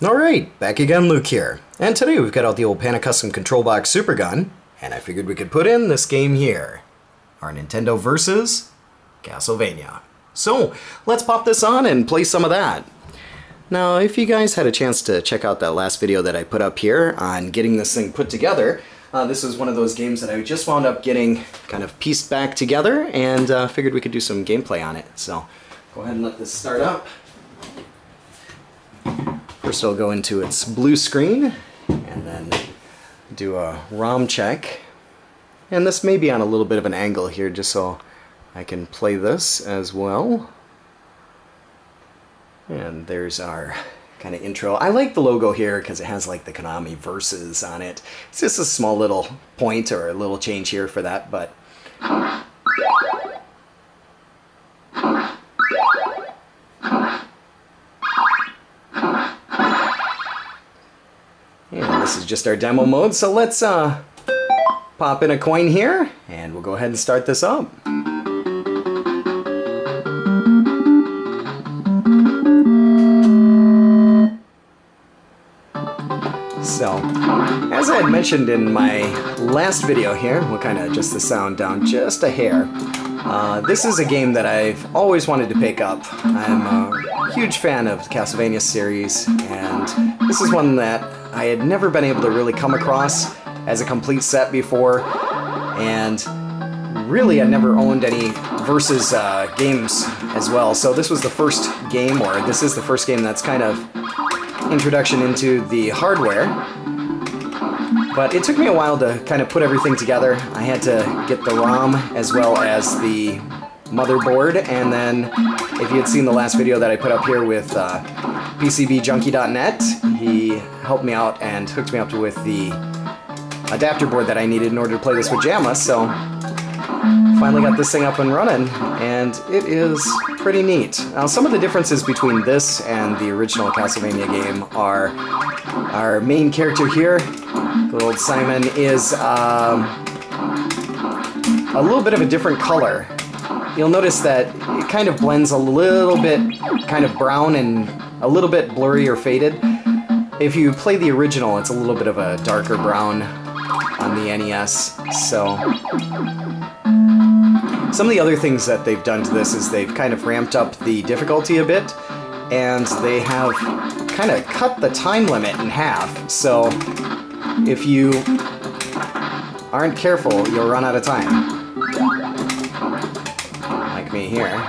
Alright, back again, Luke here. And today we've got out the old Panda Custom Control Box Super Gun, and I figured we could put in this game here. Our Nintendo versus Castlevania. So, let's pop this on and play some of that. Now, if you guys had a chance to check out that last video that I put up here on getting this thing put together, this was one of those games that I just wound up getting kind of pieced back together, and figured we could do some gameplay on it. So, go ahead and let this start up. First I'll go into its blue screen and then do a ROM check. And this may be on a little bit of an angle here just so I can play this as well. And there's our kind of intro. I like the logo here because it has like the Konami verses on it. It's just a small little point or a little change here for that, but this is just our demo mode, so let's pop in a coin here, and we'll go ahead and start this up. So, as I had mentioned in my last video here, we'll kind of adjust the sound down just a hair. This is a game that I've always wanted to pick up. I'm a huge fan of the Castlevania series, and this is one that I had never been able to really come across as a complete set before, and really I never owned any Versus games as well. So this was the first game, or this is the first game that's kind of introduction into the hardware. But it took me a while to kind of put everything together. I had to get the ROM as well as the motherboard, and then if you had seen the last video that I put up here with PCBJunkie.net, he helped me out and hooked me up with the adapter board that I needed in order to play this with JAMA, so finally got this thing up and running, and it is pretty neat. Now, some of the differences between this and the original Castlevania game are our main character here, good old Simon, is a little bit of a different color. You'll notice that it kind of blends a little bit kind of brown and a little bit blurry or faded. If you play the original, it's a little bit of a darker brown on the NES. So some of the other things that they've done to this is they've kind of ramped up the difficulty a bit, and they have kind of cut the time limit in half. So if you aren't careful, you'll run out of time. Like me here.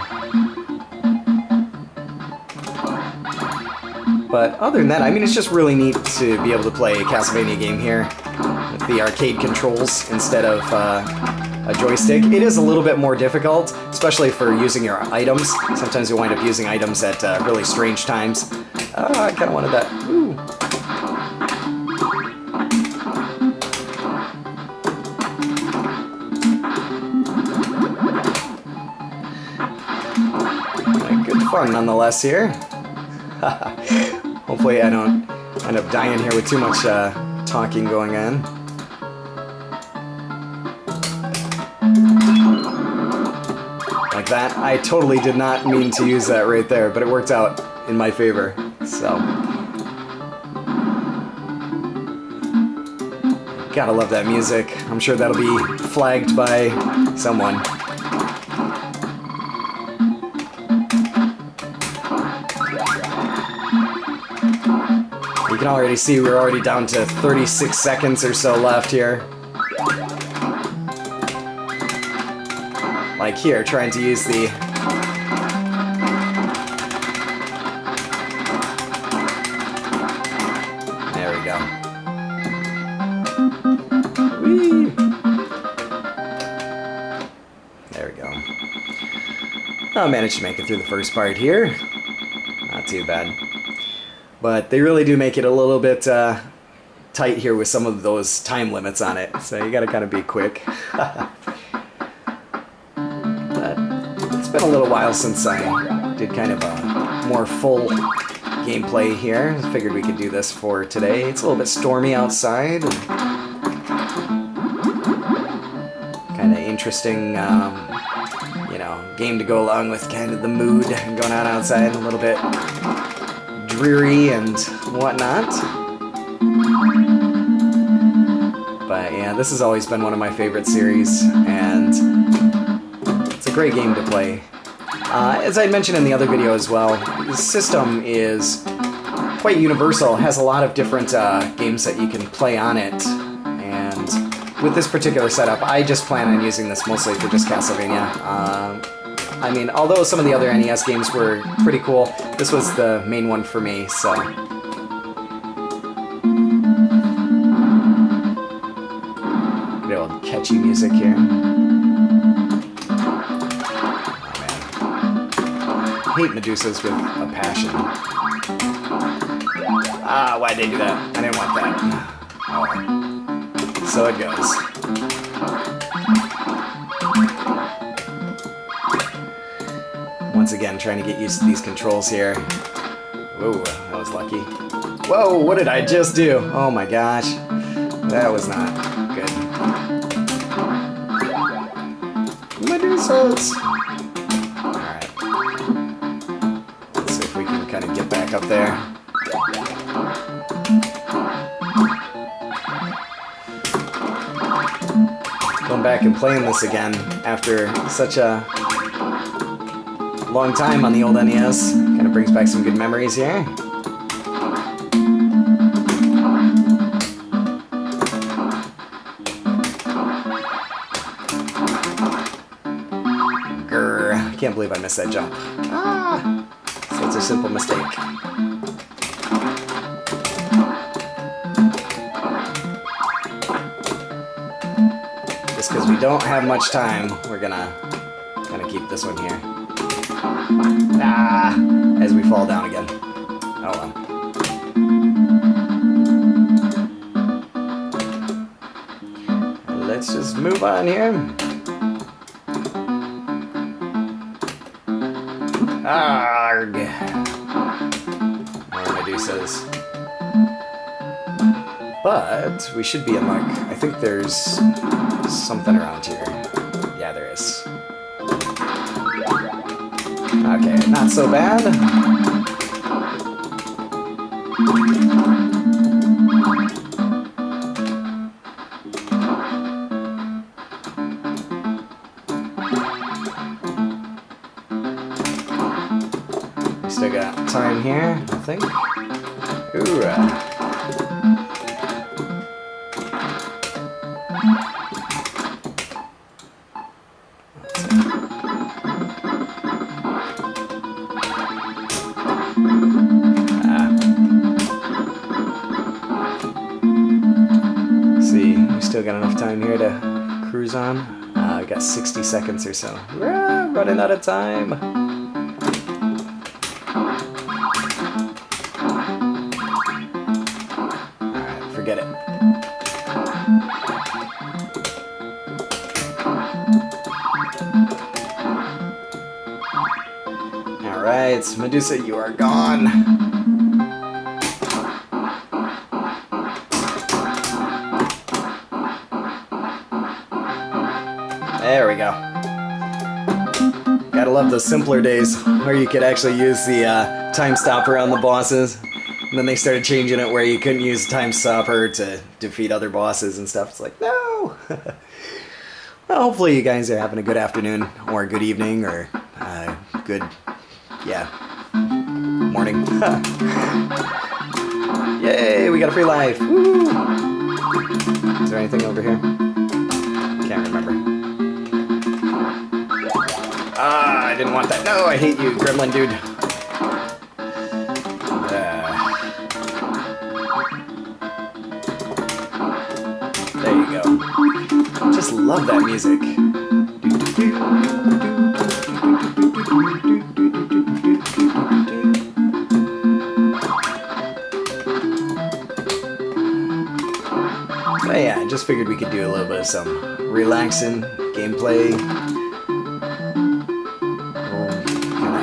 But other than that, I mean, it's just really neat to be able to play a Castlevania game here with the arcade controls instead of a joystick. It is a little bit more difficult, especially for using your items. Sometimes you wind up using items at really strange times. I kind of wanted that. Ooh. Good fun nonetheless here. Hopefully I don't end up dying here with too much talking going on. Like that. I totally did not mean to use that right there, but it worked out in my favor. So, gotta love that music. I'm sure that'll be flagged by someone. You can already see we're already down to 36 seconds or so left here. Like here, trying to use the... There we go. Whee! There we go. I managed to make it through the first part here. Not too bad. But they really do make it a little bit tight here with some of those time limits on it, so you gotta kind of be quick. But it's been a little while since I did kind of a more full gameplay here. I figured we could do this for today. It's a little bit stormy outside. Kind of interesting, you know, game to go along with kind of the mood going on outside. A little bit dreary and whatnot. But yeah, this has always been one of my favorite series, and it's a great game to play. As I mentioned in the other video as well, the system is quite universal. It has a lot of different games that you can play on it, and with this particular setup, I just plan on using this mostly for just Castlevania. I mean, although some of the other NES games were pretty cool, this was the main one for me, so... Good old catchy music here. I hate Medusas with a passion. Ah, why'd they do that? I didn't want that. Oh. So it goes. Once again, trying to get used to these controls here. Whoa, that was lucky. Whoa, what did I just do? Oh my gosh. That was not good. Medusas! Kind of get back up there. Going back and playing this again after such a long time on the old NES. Kind of brings back some good memories here. Grr, I can't believe I missed that jump. Ah! It's a simple mistake. Just because we don't have much time, we're gonna keep this one here. Ah! As we fall down again. Oh well. Let's just move on here. Arrgh. More Medusas. But we should be in luck. I think there's something around here. Yeah, there is. Okay, not so bad. Still got time here, I think. Hoorah. See, we still got enough time here to cruise on. We got 60 seconds or so. Running out of time. Forget it. Alright, Medusa, you are gone. There we go. Gotta love the simpler days where you could actually use the time stopper on the bosses. And then they started changing it where you couldn't use time stopper to defeat other bosses and stuff. It's like, no! Well, hopefully you guys are having a good afternoon, or a good evening, or good, yeah, morning. Yay, we got a free life! Woo! Is there anything over here? Can't remember. Ah, I didn't want that. No, I hate you, gremlin dude. There you go. Just love that music. But yeah, I just figured we could do a little bit of some relaxing gameplay. Kind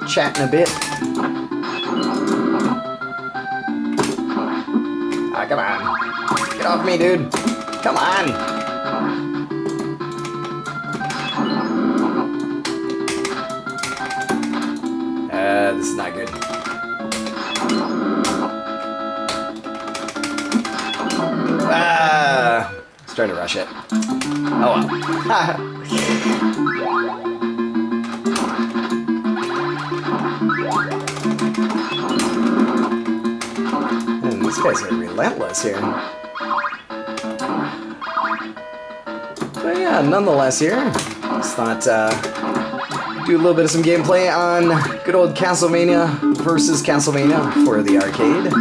of chatting a bit. Ah, come on. Get off me, dude. Come on. This is not good. trying to rush it. Oh well. These guys are relentless here. But yeah, nonetheless here, just thought do a little bit of some gameplay on good old Castlevania versus Castlevania for the arcade.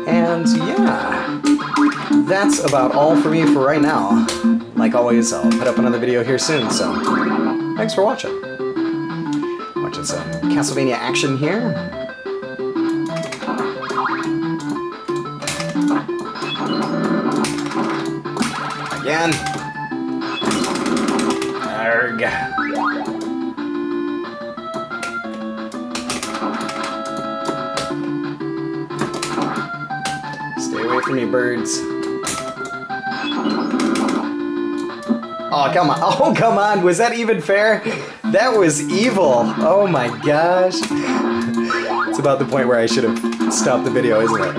And yeah, that's about all for me for right now. Like always, I'll put up another video here soon, so thanks for watching. Watching some Castlevania action here. Again. Arrgh. Stay away from me, birds. Oh, come on. Oh, come on. Was that even fair? That was evil. Oh my gosh. It's about the point where I should have stopped the video, isn't it?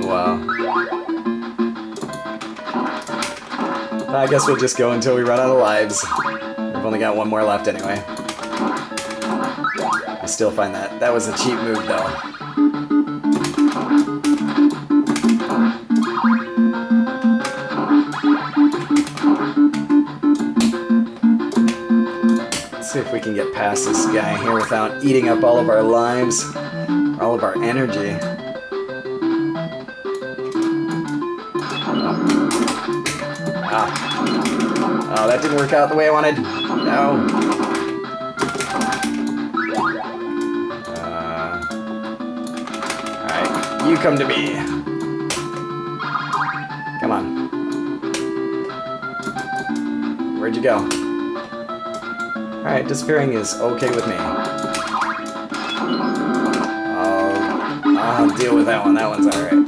Wow. I guess we'll just go until we run out of lives. We've only got one more left anyway. I still find that was a cheap move, though. Let's see if we can get past this guy here without eating up all of our lives, all of our energy. Oh, that didn't work out the way I wanted. No. Alright, you come to me. Come on. Where'd you go? Alright, disappearing is okay with me. I'll deal with that one. That one's alright.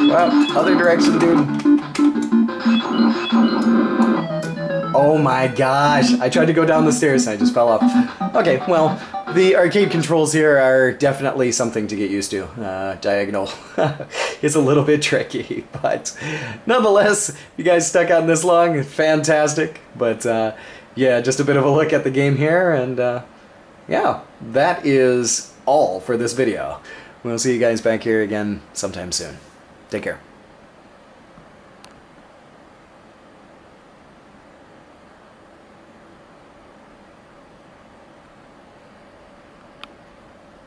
Well, other direction, dude. Oh my gosh. I tried to go down the stairs and I just fell off. Okay, well, the arcade controls here are definitely something to get used to. Diagonal is a little bit tricky, but nonetheless, if you guys stuck out this long, fantastic. But yeah, just a bit of a look at the game here, and yeah, that is all for this video. We'll see you guys back here again sometime soon. Take care.